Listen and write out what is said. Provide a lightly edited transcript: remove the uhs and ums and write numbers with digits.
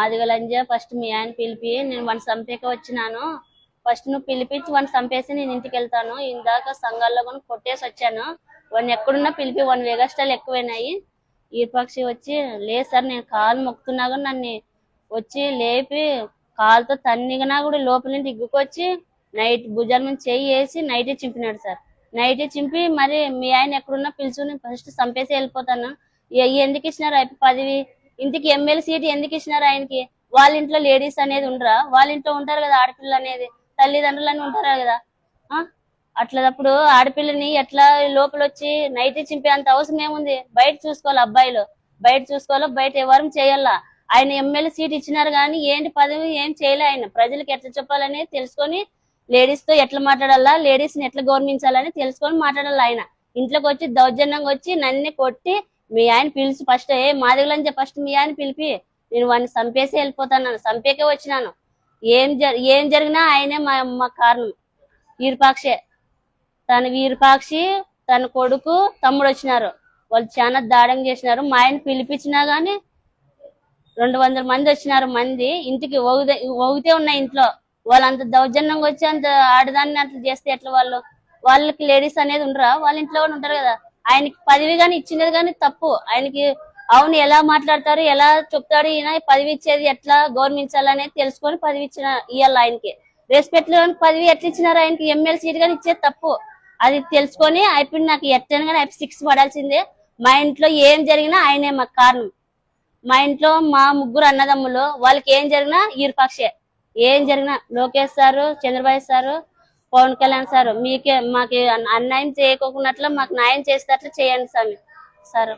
Madiga లంజ first మీ ఆయన పిలిపి నేను వాడిని చంపేక వచ్చినాను. ఫస్ట్ నువ్వు పిలిపించి వాడిని చంపేసి నేను ఇంటికి వెళ్తాను. ఇందాక సంఘాల్లో కూడా కొట్టేసి వచ్చాను. వాడిని ఎక్కడున్నా పిలిపి, వాడిని వేగష్టాలు ఎక్కువైనాయి. ఈర్పక్షి వచ్చి లేదు సార్ నేను కాలు మొక్కుతున్నా కూడా నన్ను వచ్చి లేపి కాలుతో తన్నిగినా కూడా లోపల నుంచి ఇగ్గుకొచ్చి నైట్ భుజాల నుంచి చెయ్యి వేసి నైటే చింపినాడు సార్. నైటే చింపి మరి మీ ఆయన ఎక్కడున్నా పిలుచుని ఫస్ట్ చంపేసి వెళ్ళిపోతాను. ఎందుకు ఇచ్చినారు పదవి, ఇంటికి ఎమ్మెల్యే సీట్ ఎందుకు ఇచ్చినారు ఆయనకి? వాళ్ళ ఇంట్లో లేడీస్ అనేది ఉండరా? వాళ్ళ ఇంట్లో ఉంటారు కదా ఆడపిల్ల అనేది, తల్లిదండ్రులు అని ఉంటారు కదా. అట్లప్పుడు ఆడపిల్లని ఎట్లా లోపల వచ్చి నైట్ చింపే అంత అవసరం ఏముంది? బయట చూసుకోవాలి, అబ్బాయిలు బయట చూసుకోవాలో, బయట ఎవరు చేయాలా. ఆయన ఎమ్మెల్యే సీట్ ఇచ్చినారు కానీ ఏంటి పదవి ఏం చేయలే. ఆయన ప్రజలకు ఎట్లా చెప్పాలని తెలుసుకొని, లేడీస్ తో ఎట్లా మాట్లాడాలా, లేడీస్ ని ఎట్లా గౌరవించాలని తెలుసుకొని మాట్లాడాలి. ఆయన ఇంట్లోకి వచ్చి దౌర్జన్యంగా వచ్చి నన్ను కొట్టి మీ ఆయన పిలిచి ఫస్ట్ మాదిగలని ఫస్ట్ మీ ఆయన పిలిపి నేను వాడిని చంపేసి వెళ్ళిపోతాను, చంపేకే వచ్చినాను. ఏం జరిగినా ఆయనే మా కారణం. వీరపాక్షే వీరపాక్షి తన కొడుకు తమ్ముడు వచ్చినారు. వాళ్ళు చాలా దాడం చేసినారు. మా ఆయన పిలిపించినా గానీ 200 మంది వచ్చినారు. మంది ఇంటికి ఒగితే ఉన్నాయి ఇంట్లో. వాళ్ళంత దౌర్జన్యంగా వచ్చి అంత ఆడదాన్ని అట్లా చేస్తే ఎట్లా? వాళ్ళకి లేడీస్ అనేది ఉండరా? వాళ్ళ ఇంట్లో కూడా ఉంటారు కదా. ఆయనకి పదవి కానీ ఇచ్చినది కానీ తప్పు. ఆయనకి అవును ఎలా మాట్లాడతారు, ఎలా చెప్తాడు, ఈయన పదవి ఇచ్చేది ఎట్లా గౌరవించాలనేది తెలుసుకొని పదవి ఇవ్వాలి. ఆయనకి రెస్పెక్ట్ లేని పదవి ఎట్లా ఇచ్చినారు? ఆయనకి ఎమ్మెల్యే సీట్ కానీ ఇచ్చేది తప్పు. అది తెలుసుకొని అయిపోయి నాకు ఎట్టని కానీ 6 పడాల్సిందే. మా ఇంట్లో ఏం జరిగినా ఆయనే మాకు కారణం. మా ఇంట్లో మా 3 అన్నదమ్ములు, వాళ్ళకి ఏం జరిగినా ఈర్పక్షే. ఏం జరిగినా Lokesh sir, Chandrababu sir, Pawan Kalyan sir మాకు అన్యాయం చేయకోకున్నట్లు మాకు న్యాయం చేసేటట్లు చేయండి సార్.